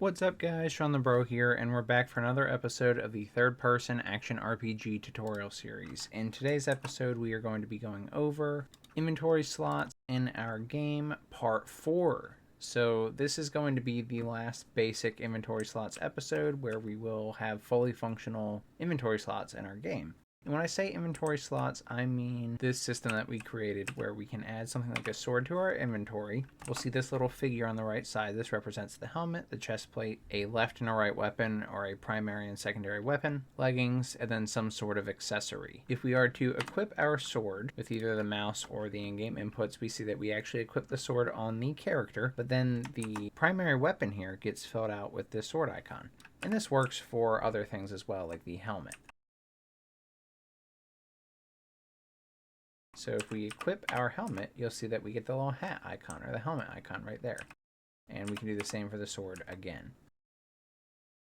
What's up guys, Shawnthebro here, and we're back for another episode of the third-person action RPG tutorial series. In today's episode we are going to be going over inventory slots in our game, part 4. So this is going to be the last basic inventory slots episode where we will have fully functional inventory slots in our game. And when I say inventory slots, I mean this system that we created where we can add something like a sword to our inventory. We'll see this little figure on the right side. This represents the helmet, the chest plate, a left and a right weapon, or a primary and secondary weapon, leggings, and then some sort of accessory. If we are to equip our sword with either the mouse or the in-game inputs, we see that we actually equip the sword on the character, but then the primary weapon here gets filled out with this sword icon. And this works for other things as well, like the helmet. So if we equip our helmet, you'll see that we get the little hat icon or the helmet icon right there. And we can do the same for the sword again.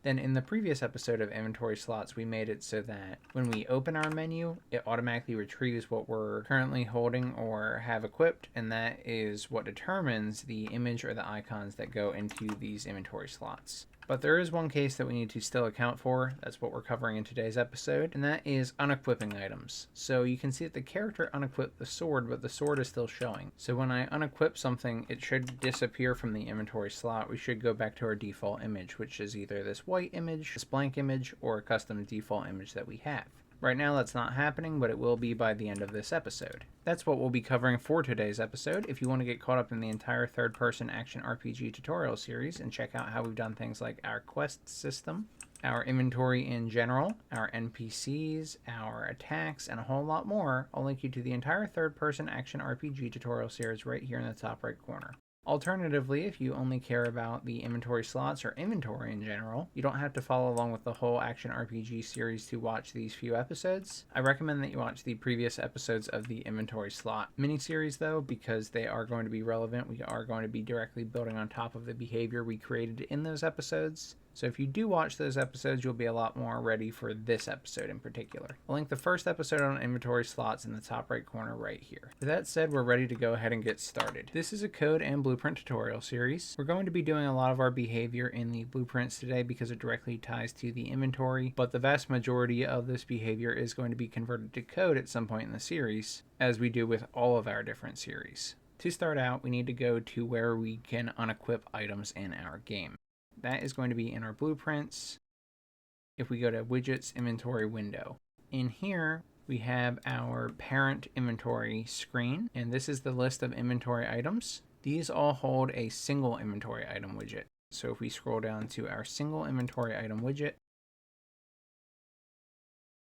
Then in the previous episode of inventory slots, we made it so that when we open our menu, it automatically retrieves what we're currently holding or have equipped, and that is what determines the image or the icons that go into these inventory slots. But there is one case that we need to still account for. That's what we're covering in today's episode, and that is unequipping items. So you can see that the character unequipped the sword, but the sword is still showing. So when I unequip something, it should disappear from the inventory slot. We should go back to our default image, which is either this white image, this blank image, or a custom default image that we have. Right now that's not happening, but it will be by the end of this episode. That's what we'll be covering for today's episode. If you want to get caught up in the entire third-person action RPG tutorial series and check out how we've done things like our quest system, our inventory in general, our NPCs, our attacks, and a whole lot more, I'll link you to the entire third-person action RPG tutorial series right here in the top right corner. Alternatively, if you only care about the inventory slots or inventory in general, you don't have to follow along with the whole Action RPG series to watch these few episodes. I recommend that you watch the previous episodes of the inventory slot mini-series though, because they are going to be relevant. We are going to be directly building on top of the behavior we created in those episodes. So if you do watch those episodes, you'll be a lot more ready for this episode in particular. I'll link the first episode on inventory slots in the top right corner right here. With that said, we're ready to go ahead and get started. This is a code and blueprint tutorial series. We're going to be doing a lot of our behavior in the blueprints today because it directly ties to the inventory, but the vast majority of this behavior is going to be converted to code at some point in the series, as we do with all of our different series. To start out, we need to go to where we can unequip items in our game. That is going to be in our blueprints. If we go to widgets inventory window, in here we have our parent inventory screen, and this is the list of inventory items. These all hold a single inventory item widget. So if we scroll down to our single inventory item widget,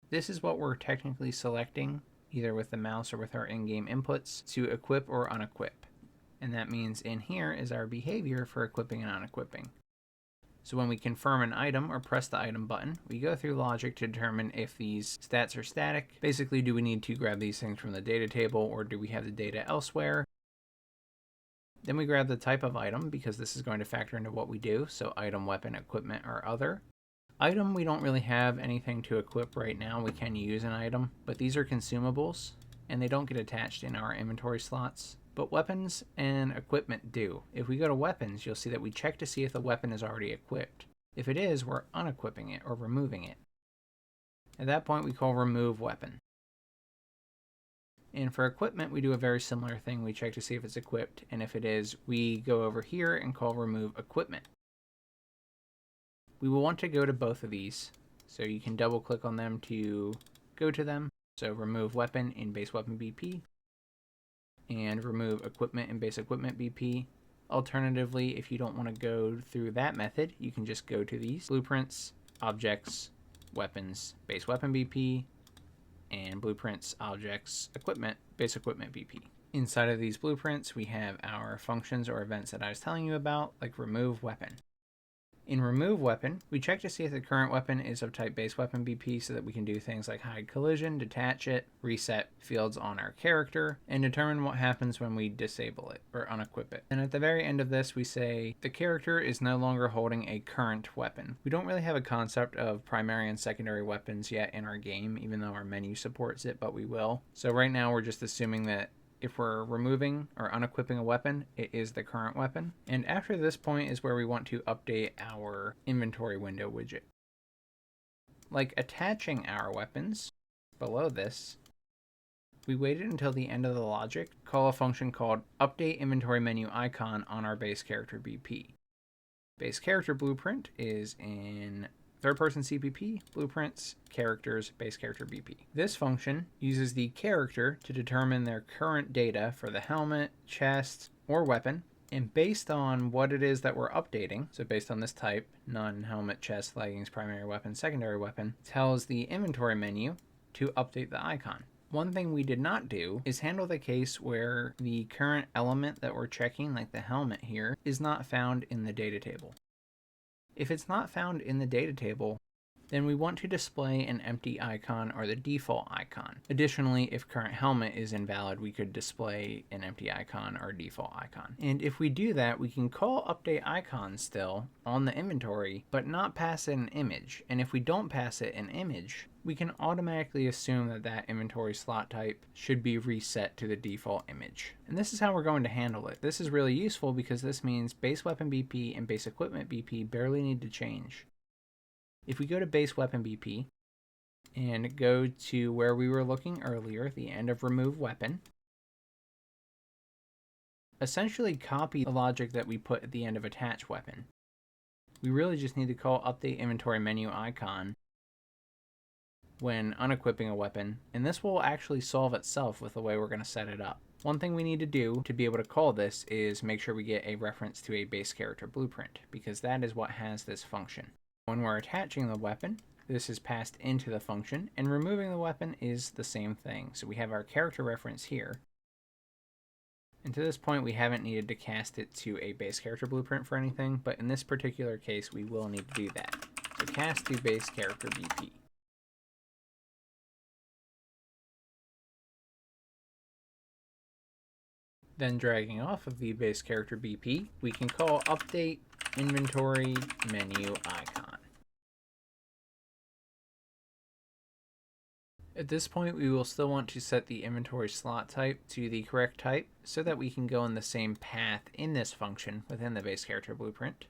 this is what we're technically selecting either with the mouse or with our in-game inputs to equip or unequip. And that means in here is our behavior for equipping and unequipping. So when we confirm an item or press the item button, we go through logic to determine if these stats are static. Basically, do we need to grab these things from the data table or do we have the data elsewhere? Then we grab the type of item because this is going to factor into what we do. So item, weapon, equipment, or other. Item, we don't really have anything to equip right now. We can use an item, but these are consumables and they don't get attached in our inventory slots. But weapons and equipment do. If we go to weapons, you'll see that we check to see if the weapon is already equipped. If it is, we're unequipping it or removing it. At that point, we call remove weapon. And for equipment, we do a very similar thing. We check to see if it's equipped, and if it is, we go over here and call remove equipment. We will want to go to both of these, so you can double click on them to go to them. So remove weapon in base weapon BP, and remove equipment in base equipment BP. Alternatively, if you don't want to go through that method, you can just go to these blueprints, objects, weapons, base weapon BP, and blueprints, objects, equipment, base equipment BP. Inside of these blueprints, we have our functions or events that I was telling you about, like remove weapon. In remove weapon, we check to see if the current weapon is of type base weapon BP so that we can do things like hide collision, detach it, reset fields on our character, and determine what happens when we disable it or unequip it. And at the very end of this, we say the character is no longer holding a current weapon. We don't really have a concept of primary and secondary weapons yet in our game, even though our menu supports it, but we will. So right now we're just assuming that if we're removing or unequipping a weapon, it is the current weapon. And after this point is where we want to update our inventory window widget. Like attaching our weapons, below this, we waited until the end of the logic, call a function called update inventory menu icon on our base character BP. Base character blueprint is in third person CPP, blueprints, characters, base character BP. This function uses the character to determine their current data for the helmet, chest, or weapon, and based on what it is that we're updating, so based on this type, none, helmet, chest, leggings, primary weapon, secondary weapon, tells the inventory menu to update the icon. One thing we did not do is handle the case where the current element that we're checking, like the helmet here, is not found in the data table. If it's not found in the data table, then we want to display an empty icon or the default icon. Additionally, if current helmet is invalid, we could display an empty icon or default icon. And if we do that, we can call update icon still on the inventory, but not pass it an image. And if we don't pass it an image, we can automatically assume that that inventory slot type should be reset to the default image. And this is how we're going to handle it. This is really useful because this means base weapon BP and base equipment BP barely need to change. If we go to base weapon BP and go to where we were looking earlier, the end of remove weapon, essentially copy the logic that we put at the end of attach weapon. We really just need to call update inventory menu icon when unequipping a weapon, and this will actually solve itself with the way we're going to set it up. One thing we need to do to be able to call this is make sure we get a reference to a base character blueprint, because that is what has this function. When we're attaching the weapon, this is passed into the function, and removing the weapon is the same thing. So we have our character reference here, and to this point we haven't needed to cast it to a base character blueprint for anything, but in this particular case we will need to do that. So cast to base character BP. Then dragging off of the base character BP, we can call update inventory menu icon. At this point, we will still want to set the inventory slot type to the correct type so that we can go in the same path in this function within the base character blueprint.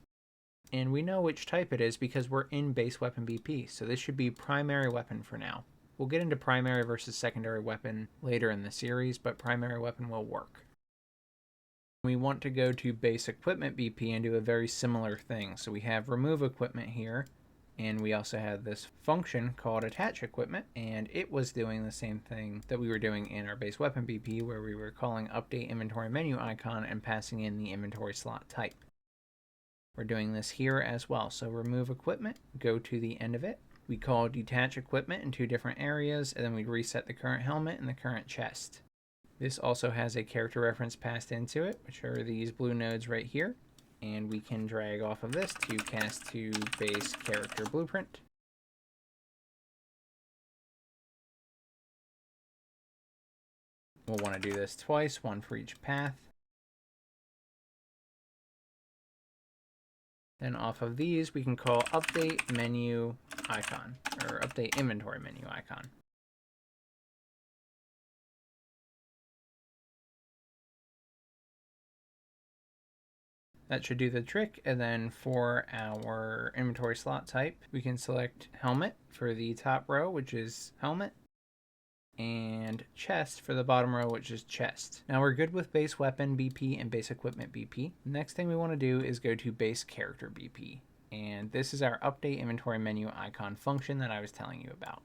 And we know which type it is because we're in base weapon BP, so this should be primary weapon for now. We'll get into primary versus secondary weapon later in the series, but primary weapon will work. We want to go to base equipment BP and do a very similar thing. So we have remove equipment here, and we also have this function called attach equipment, and it was doing the same thing that we were doing in our base weapon BP, where we were calling update inventory menu icon and passing in the inventory slot type. We're doing this here as well. So remove equipment, go to the end of it. We call detach equipment in two different areas, and then we reset the current helmet and the current chest. This also has a character reference passed into it, which are these blue nodes right here. And we can drag off of this to cast to base character blueprint. We'll want to do this twice, one for each path. Then off of these, we can call update menu icon, or update inventory menu icon. That should do the trick. And then for our inventory slot type, we can select helmet for the top row, which is helmet, and chest for the bottom row, which is chest. Now we're good with base weapon BP and base equipment BP. Next thing we want to do is go to base character BP. And this is our update inventory menu icon function that I was telling you about.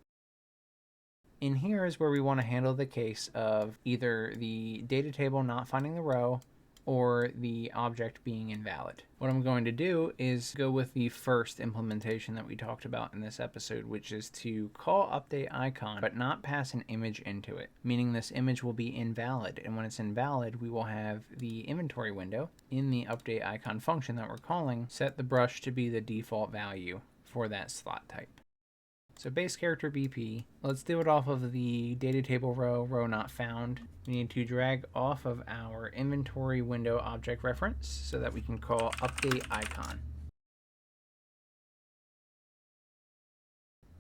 In here is where we want to handle the case of either the data table not finding the row or the object being invalid. What I'm going to do is go with the first implementation that we talked about in this episode, which is to call update icon, but not pass an image into it, meaning this image will be invalid. And when it's invalid, we will have the inventory window in the update icon function that we're calling set the brush to be the default value for that slot type. So base character BP, let's do it off of the data table row not found. We need to drag off of our inventory window object reference so that we can call update icon.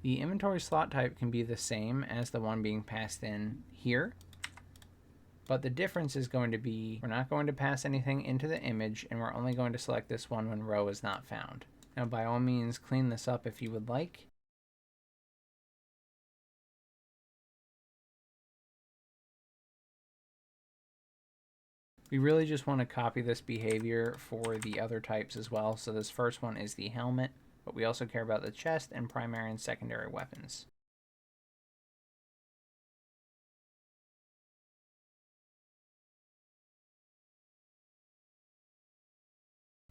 The inventory slot type can be the same as the one being passed in here. But the difference is going to be we're not going to pass anything into the image, and we're only going to select this one when row is not found. Now, by all means, clean this up if you would like. We really just want to copy this behavior for the other types as well. So this first one is the helmet, but we also care about the chest and primary and secondary weapons.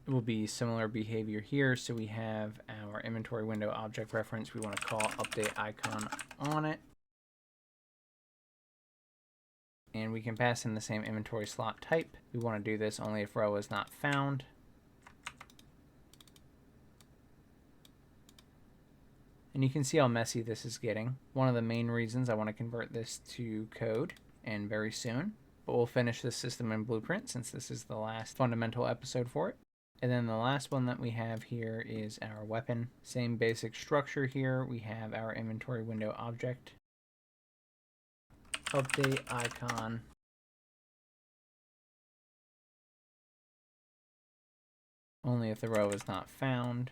It will be similar behavior here. So we have our inventory window object reference. We want to call update icon on it. And we can pass in the same inventory slot type. We want to do this only if row is not found. And you can see how messy this is getting. One of the main reasons I want to convert this to code, and very soon. But we'll finish this system in Blueprint since this is the last fundamental episode for it. And then the last one that we have here is our weapon. Same basic structure here. We have our inventory window object. Update icon. Only if the row is not found.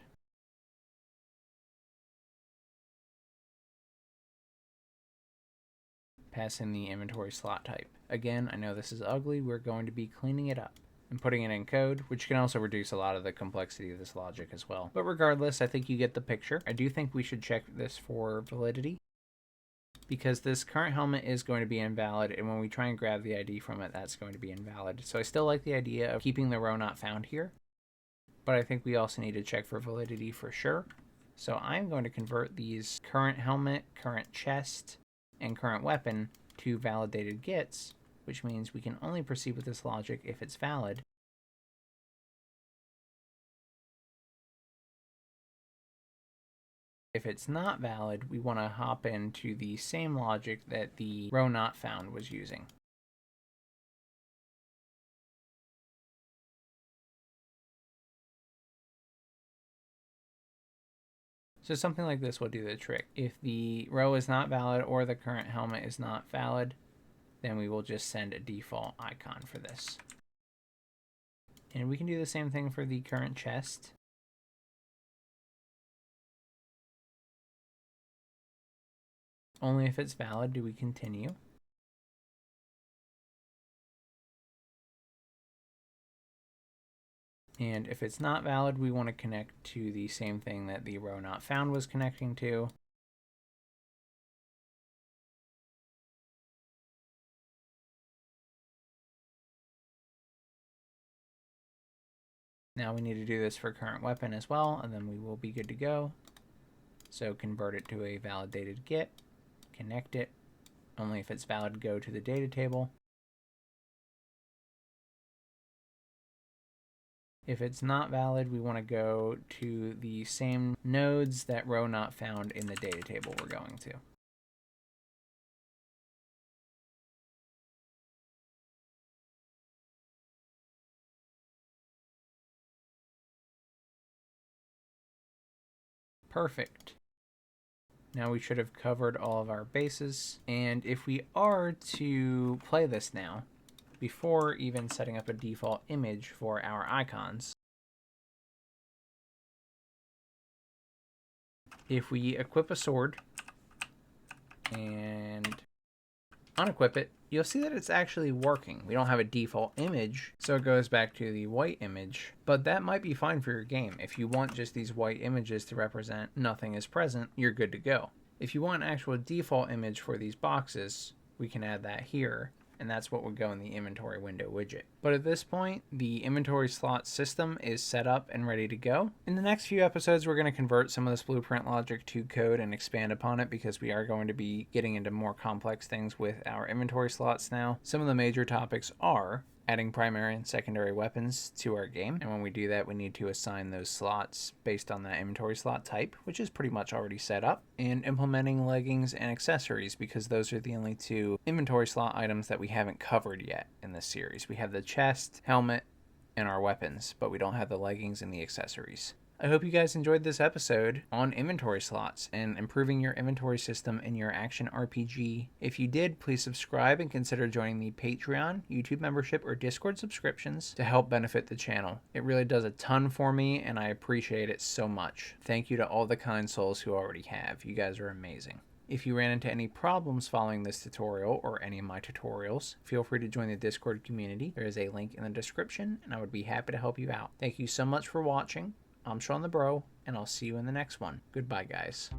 Pass in the inventory slot type. Again, I know this is ugly. We're going to be cleaning it up and putting it in code, which can also reduce a lot of the complexity of this logic as well. But regardless, I think you get the picture. I do think we should check this for validity, because this current helmet is going to be invalid, and when we try and grab the ID from it, that's going to be invalid. So I still like the idea of keeping the row not found here, but I think we also need to check for validity for sure. So I'm going to convert these current helmet, current chest, and current weapon to validated gets, which means we can only proceed with this logic if it's valid. If it's not valid, we want to hop into the same logic that the row not found was using. So something like this will do the trick. If the row is not valid or the current helmet is not valid, then we will just send a default icon for this. And we can do the same thing for the current chest. Only if it's valid do we continue. And if it's not valid, we want to connect to the same thing that the row not found was connecting to. Now we need to do this for current weapon as well, and then we will be good to go. So convert it to a validated get, connect it. Only if it's valid, go to the data table. If it's not valid, we want to go to the same nodes that row not found in the data table we're going to. Perfect. Now we should have covered all of our bases. And if we are to play this now, before even setting up a default image for our icons, if we equip a sword and unequip it, you'll see that it's actually working. We don't have a default image, so it goes back to the white image, but that might be fine for your game. If you want just these white images to represent nothing is present, you're good to go. If you want an actual default image for these boxes, we can add that here, and that's what would go in the inventory window widget. But at this point, the inventory slot system is set up and ready to go. In the next few episodes, we're going to convert some of this blueprint logic to code and expand upon it, because we are going to be getting into more complex things with our inventory slots now. Some of the major topics are adding primary and secondary weapons to our game, and when we do that, we need to assign those slots based on that inventory slot type, which is pretty much already set up, and implementing leggings and accessories, because those are the only two inventory slot items that we haven't covered yet in this series. We have the chest, helmet, and our weapons, but we don't have the leggings and the accessories. I hope you guys enjoyed this episode on inventory slots and improving your inventory system in your action RPG. If you did, please subscribe and consider joining the Patreon, YouTube membership, or Discord subscriptions to help benefit the channel. It really does a ton for me, and I appreciate it so much. Thank you to all the kind souls who already have. You guys are amazing. If you ran into any problems following this tutorial or any of my tutorials, feel free to join the Discord community. There is a link in the description, and I would be happy to help you out. Thank you so much for watching. I'm Shawnthebro, and I'll see you in the next one. Goodbye, guys.